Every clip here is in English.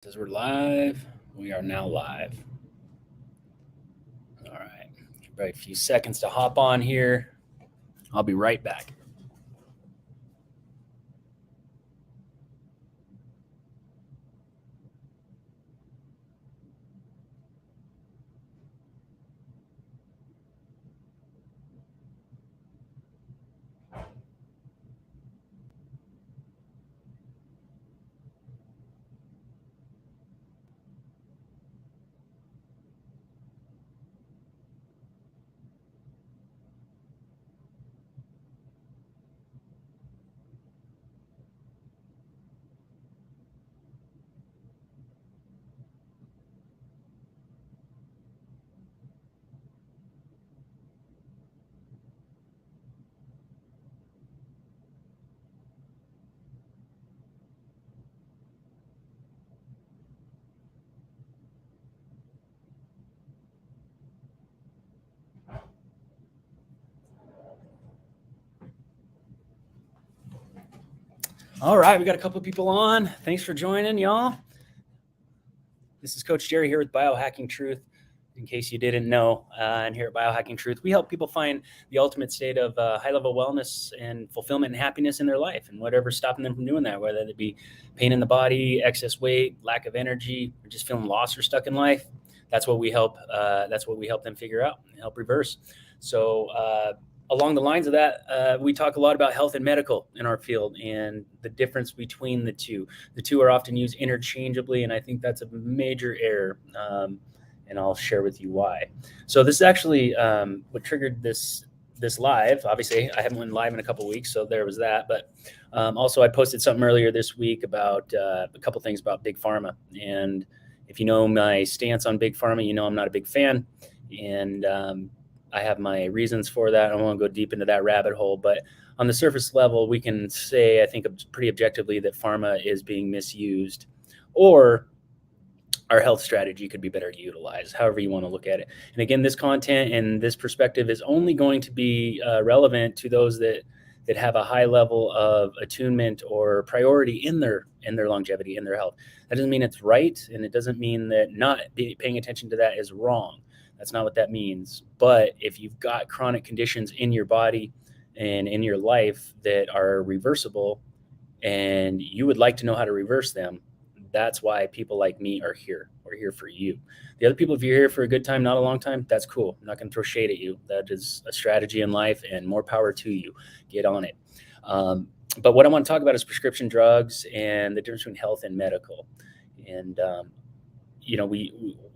Says we're live. We are now live. All right. Everybody, a few seconds to hop on here. I'll be right back. All right. We got a couple of people on. Thanks for joining, y'all. This is Coach Jerry here with Biohacking Truth. In case you didn't know, and here at Biohacking Truth, we help people find the ultimate state of high-level wellness and fulfillment and happiness in their life, and whatever's stopping them from doing that, whether it be pain in the body, excess weight, lack of energy, or just feeling lost or stuck in life. That's what we help. That's what we help them figure out and help reverse. So along the lines of that, we talk a lot about health and medical in our field and the difference between the two. The two are often used interchangeably, and I think that's a major error. And I'll share with you why. So this is actually what triggered this live. Obviously, I haven't went live in a couple of weeks, so there was that. But also, I posted something earlier this week about a couple things about Big Pharma. And if you know my stance on Big Pharma, you know I'm not a big fan. And I have my reasons for that. I don't want to go deep into that rabbit hole. But on the surface level, we can say, I think pretty objectively, that pharma is being misused, or our health strategy could be better utilized, however you want to look at it. And again, this content and this perspective is only going to be relevant to those that have a high level of attunement or priority in their longevity, in their health. That doesn't mean it's right, and it doesn't mean that not paying attention to that is wrong. That's not what that means. But if you've got chronic conditions in your body and in your life that are reversible, and you would like to know how to reverse them, that's why people like me are here. We're here for you. The other people, if you're here for a good time, not a long time, that's cool. I'm not going to throw shade at you. That is a strategy in life, and more power to you. Get on it. But what I want to talk about is prescription drugs and the difference between health and medical. And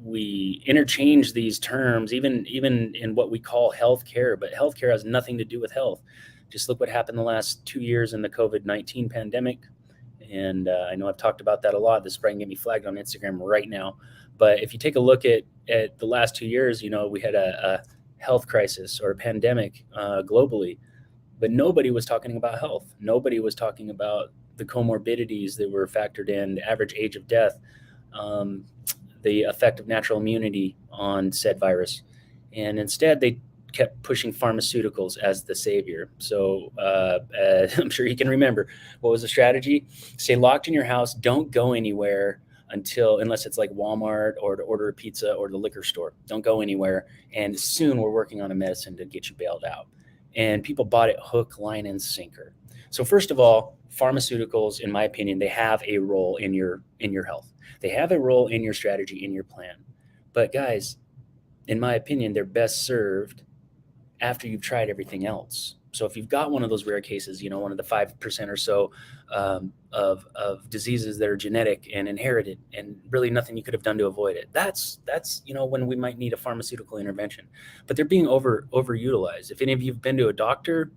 we interchange these terms, even in what we call healthcare. But healthcare has nothing to do with health. Just look what happened the last 2 years in the COVID-19 pandemic. And I know I've talked about that a lot. This probably get me flagged on Instagram right now. But if you take a look at the last 2 years, we had a health crisis or a pandemic globally, but nobody was talking about health. Nobody was talking about the comorbidities that were factored in, the average age of death, the effect of natural immunity on said virus. And instead, they kept pushing pharmaceuticals as the savior. So I'm sure you can remember, what was the strategy? Stay locked in your house. Don't go anywhere unless it's like Walmart or to order a pizza or the liquor store. Don't go anywhere. And soon we're working on a medicine to get you bailed out. And people bought it hook, line, and sinker. So first of all, pharmaceuticals, in my opinion, they have a role in your health. They have a role in your strategy, in your plan. But guys, in my opinion, they're best served after you've tried everything else. So if you've got one of those rare cases, one of the 5% or so of diseases that are genetic and inherited, and really nothing you could have done to avoid it, that's when we might need a pharmaceutical intervention. But they're being overutilized. If any of you've been to a doctor,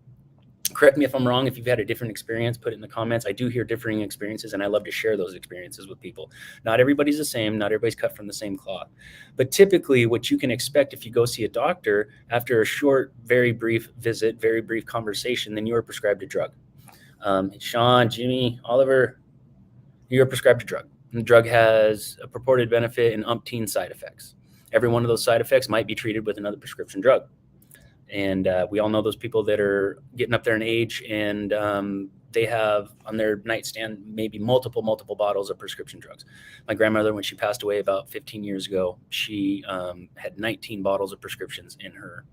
correct me if I'm wrong. If you've had a different experience, put it in the comments. I do hear differing experiences, and I love to share those experiences with people. Not everybody's the same. Not everybody's cut from the same cloth. But typically what you can expect if you go see a doctor, after a short, very brief visit, very brief conversation, then you are prescribed a drug. Sean, Jimmy, Oliver, you are prescribed a drug. And the drug has a purported benefit and umpteen side effects. Every one of those side effects might be treated with another prescription drug. And we all know those people that are getting up there in age, and they have on their nightstand maybe multiple bottles of prescription drugs. My grandmother, when she passed away about 15 years ago, she had 19 bottles of prescriptions in her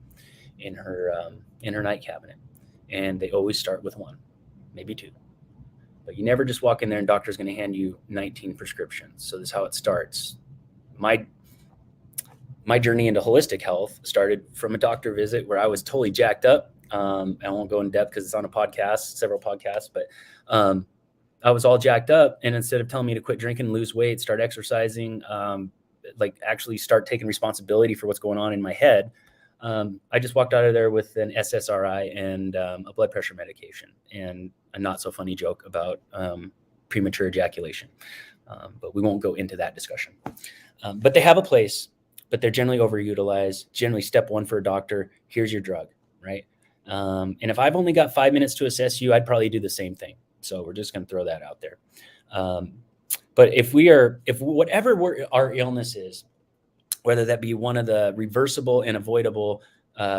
night cabinet, and they always start with one, maybe two. But you never just walk in there and doctor's going to hand you 19 prescriptions. So this is how it starts. My journey into holistic health started from a doctor visit where I was totally jacked up. I won't go in depth because it's on a podcast, several podcasts, but I was all jacked up. And instead of telling me to quit drinking, lose weight, start exercising, like actually start taking responsibility for what's going on in my head, I just walked out of there with an SSRI and a blood pressure medication and a not so funny joke about premature ejaculation. But we won't go into that discussion. But they have a place, but they're generally overutilized. Generally, step one for a doctor, here's your drug, right? And if I've only got 5 minutes to assess you, I'd probably do the same thing. So we're just going to throw that out there. But if whatever our illness is, whether that be one of the reversible and avoidable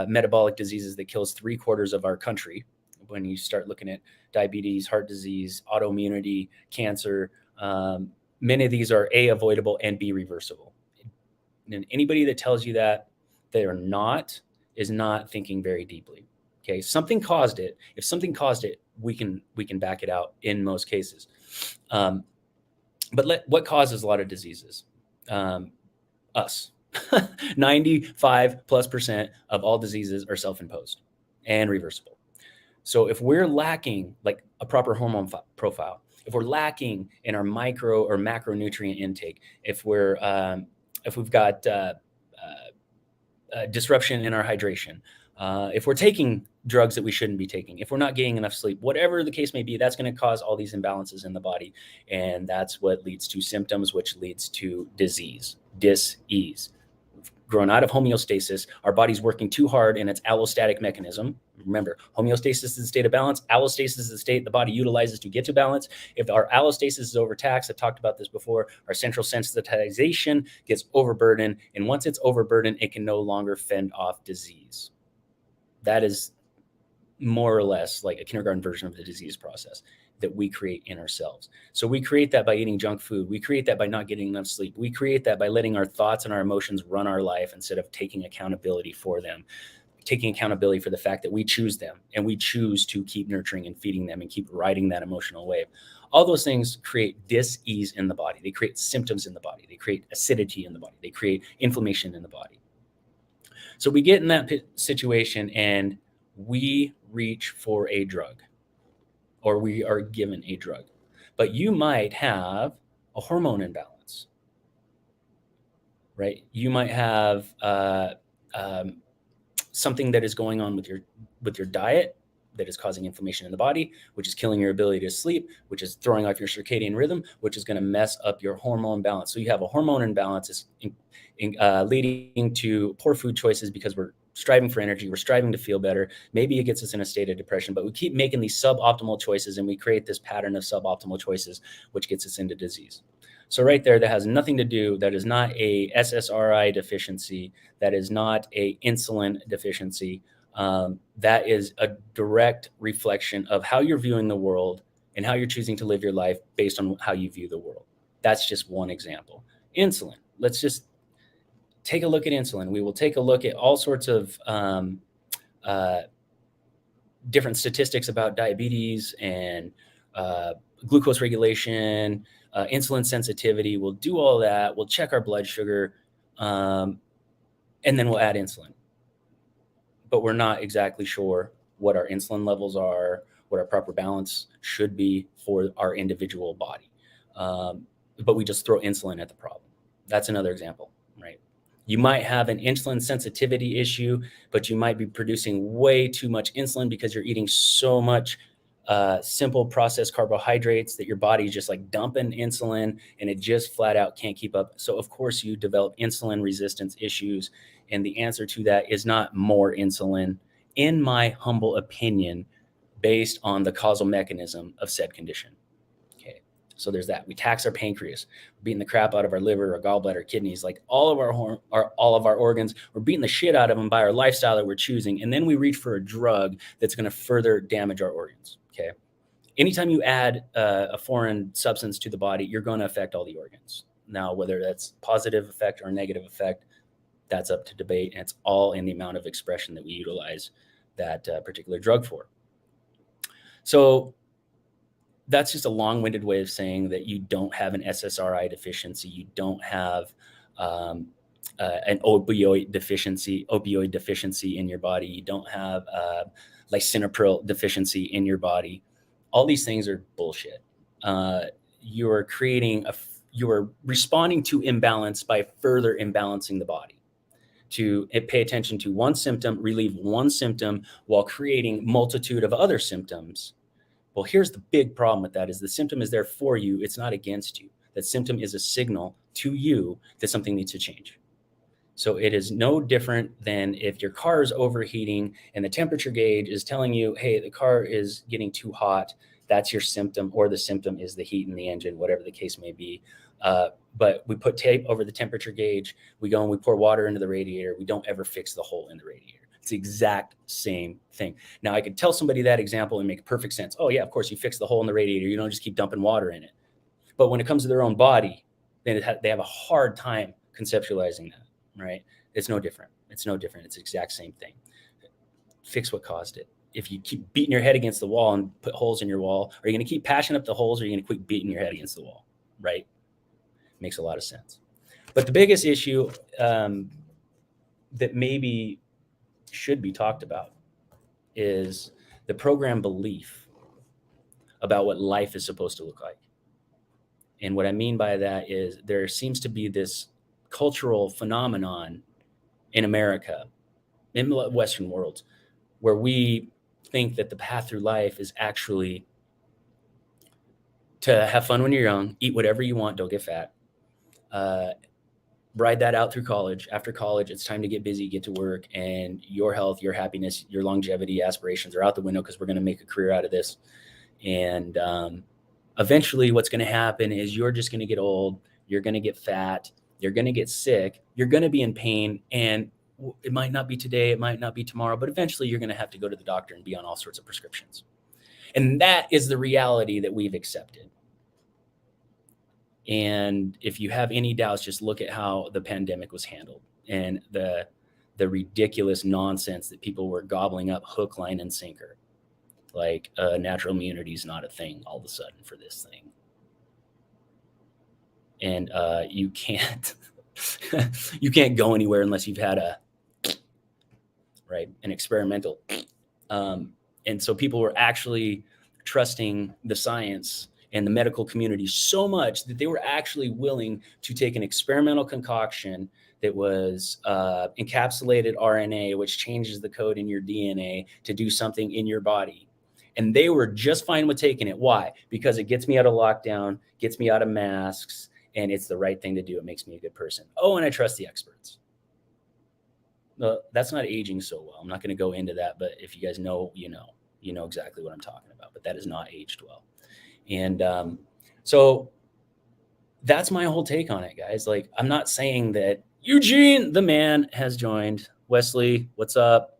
metabolic diseases that kills 3/4 of our country, when you start looking at diabetes, heart disease, autoimmunity, cancer, many of these are A, avoidable, and B, reversible. And anybody that tells you that they are not is not thinking very deeply. Okay, something caused it. If something caused it, we can back it out in most cases. But what causes a lot of diseases? Us. 95+% of all diseases are self-imposed and reversible. So if we're lacking like a proper hormone profile, if we're lacking in our micro or macronutrient intake, if we've got disruption in our hydration, if we're taking drugs that we shouldn't be taking, if we're not getting enough sleep, whatever the case may be, that's going to cause all these imbalances in the body. And that's what leads to symptoms, which leads to disease, dis-ease. We've grown out of homeostasis. Our body's working too hard in its allostatic mechanism. Remember, homeostasis is the state of balance. Allostasis is the state the body utilizes to get to balance. If our allostasis is overtaxed, I've talked about this before, our central sensitization gets overburdened. And once it's overburdened, it can no longer fend off disease. That is more or less like a kindergarten version of the disease process that we create in ourselves. So we create that by eating junk food. We create that by not getting enough sleep. We create that by letting our thoughts and our emotions run our life instead of taking accountability for them, taking accountability for the fact that we choose them and we choose to keep nurturing and feeding them and keep riding that emotional wave. All those things create dis-ease in the body. They create symptoms in the body. They create acidity in the body. They create inflammation in the body. So we get in that situation and we reach for a drug, or we are given a drug. But you might have a hormone imbalance, right? You might have something that is going on with your diet that is causing inflammation in the body, which is killing your ability to sleep, which is throwing off your circadian rhythm, which is going to mess up your hormone balance. So you have a hormone imbalance leading to poor food choices because we're striving for energy. We're striving to feel better. Maybe it gets us in a state of depression, but we keep making these suboptimal choices and we create this pattern of suboptimal choices, which gets us into disease. So right there, that has nothing to do. That is not a SSRI deficiency. That is not a insulin deficiency. That is a direct reflection of how you're viewing the world and how you're choosing to live your life based on how you view the world. That's just one example. Insulin. Let's just take a look at insulin. We will take a look at all sorts of different statistics about diabetes and glucose regulation, insulin sensitivity. We'll do all that. We'll check our blood sugar, and then we'll add insulin. But we're not exactly sure what our insulin levels are, what our proper balance should be for our individual body. But we just throw insulin at the problem. That's another example, right? You might have an insulin sensitivity issue, but you might be producing way too much insulin because you're eating so much simple processed carbohydrates that your body's just like dumping insulin and it just flat out can't keep up. So of course you develop insulin resistance issues. And the answer to that is not more insulin, in my humble opinion, based on the causal mechanism of said condition. Okay, so there's that. We tax our pancreas, we're beating the crap out of our liver, our gallbladder, kidneys, like all of our organs. We're beating the shit out of them by our lifestyle that we're choosing, and then we reach for a drug that's going to further damage our organs. Okay, anytime you add a foreign substance to the body, you're going to affect all the organs. Now, whether that's positive effect or negative effect, that's up to debate, and it's all in the amount of expression that we utilize that particular drug for. So that's just a long-winded way of saying that you don't have an SSRI deficiency, you don't have an opioid deficiency in your body, you don't have lisinopril deficiency in your body. All these things are bullshit. You're responding to imbalance by further imbalancing the body. To pay attention to one symptom, relieve one symptom while creating multitude of other symptoms. Well, here's the big problem with that is the symptom is there for you. It's not against you. That symptom is a signal to you that something needs to change. So it is no different than if your car is overheating and the temperature gauge is telling you, hey, the car is getting too hot. That's your symptom, or the symptom is the heat in the engine, whatever the case may be. But we put tape over the temperature gauge. We go and we pour water into the radiator. We don't ever fix the hole in the radiator. It's the exact same thing. Now, I could tell somebody that example and make perfect sense. Oh, yeah, of course, you fix the hole in the radiator. You don't just keep dumping water in it. But when it comes to their own body, then they have a hard time conceptualizing that, right? It's no different. It's no different. It's the exact same thing. Fix what caused it. If you keep beating your head against the wall and put holes in your wall, are you going to keep patching up the holes, or are you going to quit beating your head against the wall, right? Makes a lot of sense. But the biggest issue that maybe should be talked about is the program belief about what life is supposed to look like. And what I mean by that is there seems to be this cultural phenomenon in America, in the Western world, where we think that the path through life is actually to have fun when you're young, eat whatever you want, don't get fat, ride that out through college. After college, it's time to get busy, get to work, and your health, your happiness, your longevity aspirations are out the window because we're going to make a career out of this. And eventually what's going to happen is you're just going to get old, you're going to get fat, you're going to get sick, you're going to be in pain, and it might not be today, it might not be tomorrow, but eventually you're going to have to go to the doctor and be on all sorts of prescriptions. And that is the reality that we've accepted. And if you have any doubts, just look at how the pandemic was handled and the ridiculous nonsense that people were gobbling up hook, line, and sinker. Like natural immunity is not a thing all of a sudden for this thing. And you can't go anywhere unless you've had an experimental. And so people were actually trusting the science and the medical community so much that they were actually willing to take an experimental concoction that was encapsulated RNA, which changes the code in your DNA to do something in your body. And they were just fine with taking it. Why? Because it gets me out of lockdown, gets me out of masks, and it's the right thing to do. It makes me a good person. Oh, and I trust the experts. That's not aging so well. I'm not going to go into that, but if you guys know, you know exactly what I'm talking about, but that is not aged well. And so that's my whole take on it, guys. Like, I'm not saying that Eugene, the man, has joined. Wesley, what's up?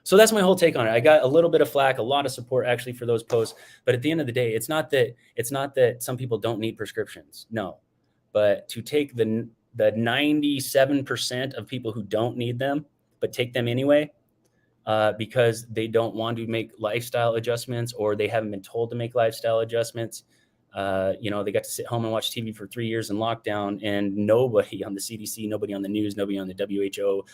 So that's my whole take on it. I got a little bit of flack, a lot of support actually for those posts. But at the end of the day, it's not that some people don't need prescriptions. No, but to take the 97% of people who don't need them, but take them anyway, because they don't want to make lifestyle adjustments, or they haven't been told to make lifestyle adjustments. They got to sit home and watch TV for 3 years in lockdown, and nobody on the CDC, nobody on the news, nobody on the WHO,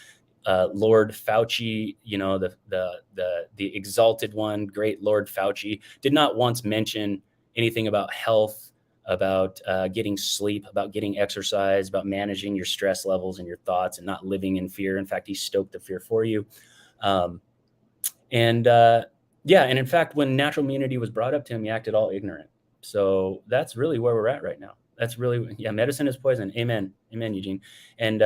Lord Fauci, the exalted one, great Lord Fauci, did not once mention anything about health, about getting sleep, about getting exercise, about managing your stress levels and your thoughts and not living in fear. In fact, he stoked the fear for you. And in fact, when natural immunity was brought up to him, he acted all ignorant. So that's really where we're at right now. That's really, medicine is poison. Amen. Amen, Eugene. And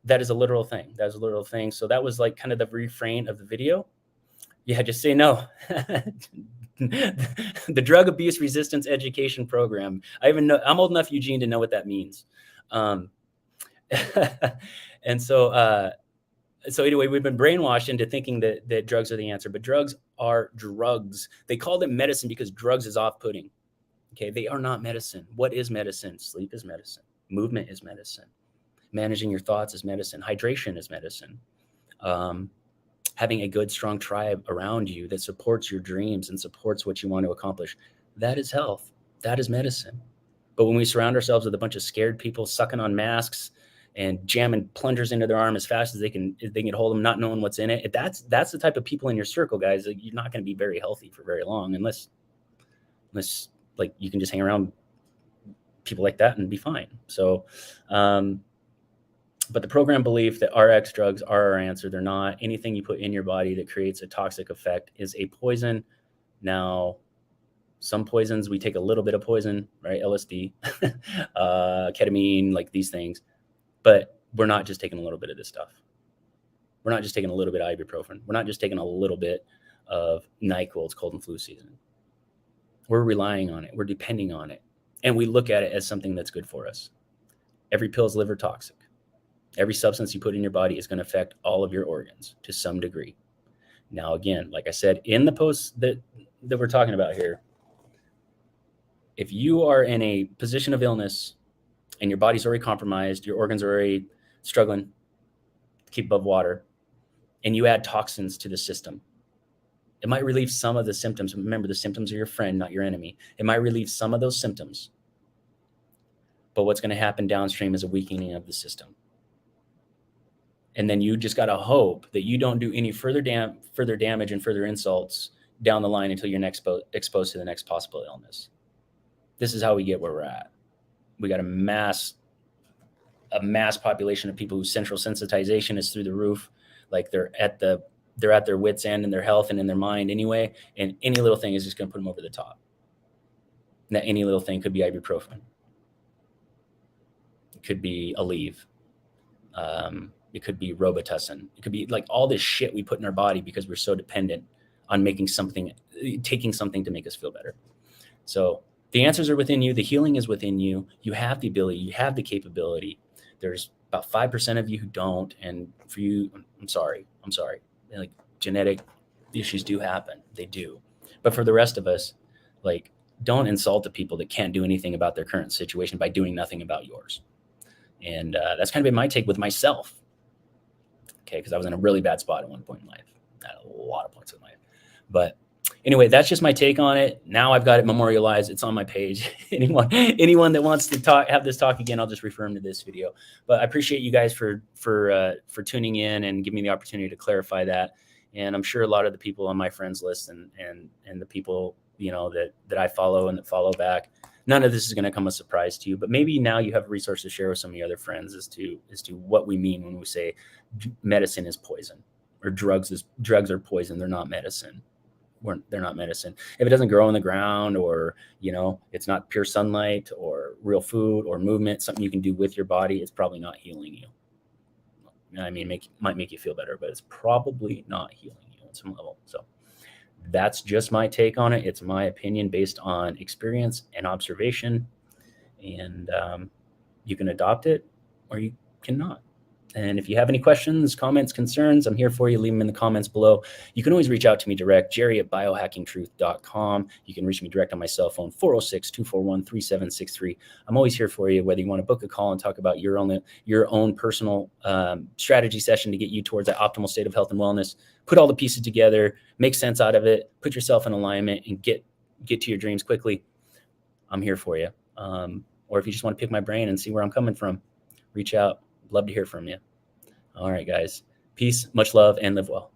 that is a literal thing. That is a literal thing. So that was like kind of the refrain of the video. Yeah, just say no. The drug abuse resistance education program. I'm old enough, Eugene, to know what that means. And so anyway, we've been brainwashed into thinking that drugs are the answer, but drugs are drugs. They call them medicine because drugs is off-putting. Okay, they are not medicine. What is medicine? Sleep is medicine. Movement is medicine. Managing your thoughts is medicine. Hydration is medicine. Having a good, strong tribe around you that supports your dreams and supports what you want to accomplish, that is health. That is medicine. But when we surround ourselves with a bunch of scared people sucking on masks and jamming plungers into their arm as fast as they can hold them, not knowing what's in it, that's the type of people in your circle, guys. Like, you're not going to be very healthy for very long unless like you can just hang around people like that and be fine. So, but the program belief that RX drugs are our answer. They're not. Anything you put in your body that creates a toxic effect is a poison. Now, some poisons, we take a little bit of poison, right? LSD, ketamine, like these things. But we're not just taking a little bit of this stuff. We're not just taking a little bit of ibuprofen. We're not just taking a little bit of NyQuil. It's cold and flu season. We're relying on it. We're depending on it. And we look at it as something that's good for us. Every pill is liver toxic. Every substance you put in your body is going to affect all of your organs to some degree. Now, again, like I said, in the post that we're talking about here, if you are in a position of illness and your body's already compromised, your organs are already struggling to keep above water, and you add toxins to the system, it might relieve some of the symptoms. Remember, the symptoms are your friend, not your enemy. It might relieve some of those symptoms. But what's going to happen downstream is a weakening of the system. And then you just got to hope that you don't do any further damage and further insults down the line until you're exposed to the next possible illness. This is how we get where we're at. We got a mass population of people whose central sensitization is through the roof. Like they're at their wits' end in their health and in their mind anyway. And any little thing is just going to put them over the top. And that any little thing could be ibuprofen. It could be Aleve. It could be Robitussin. It could be like all this shit we put in our body because we're so dependent on taking something to make us feel better. So the answers are within you. The healing is within you. You have the ability. You have the capability. There's about 5% of you who don't. And for you, I'm sorry. Like, genetic issues do happen. They do. But for the rest of us, like, don't insult the people that can't do anything about their current situation by doing nothing about yours. And that's kind of been my take with myself. Okay, because I was in a really bad spot at one point in life. At a lot of points in life. But anyway, that's just my take on it. Now I've got it memorialized. It's on my page. Anyone that wants to have this talk again, I'll just refer them to this video. But I appreciate you guys for tuning in and giving me the opportunity to clarify that. And I'm sure a lot of the people on my friends list and the people, you know, that I follow and that follow back, none of this is going to come as a surprise to you. But maybe now you have a resource to share with some of your other friends as to what we mean when we say medicine is poison, or drugs are poison. They're not medicine. They're not medicine. If it doesn't grow in the ground, or, you know, it's not pure sunlight or real food or movement, something you can do with your body, it's probably not healing you. I mean, might make you feel better, but it's probably not healing you at some level. So that's just my take on it. It's my opinion based on experience and observation. And you can adopt it or you cannot. And if you have any questions, comments, concerns, I'm here for you. Leave them in the comments below. You can always reach out to me direct, jerry@biohackingtruth.com. You can reach me direct on my cell phone, 406-241-3763. I'm always here for you, whether you want to book a call and talk about your own personal strategy session to get you towards that optimal state of health and wellness. Put all the pieces together, make sense out of it, put yourself in alignment, and get to your dreams quickly. I'm here for you. Or if you just want to pick my brain and see where I'm coming from, reach out. Love to hear from you. All right, guys. Peace, much love, and live well.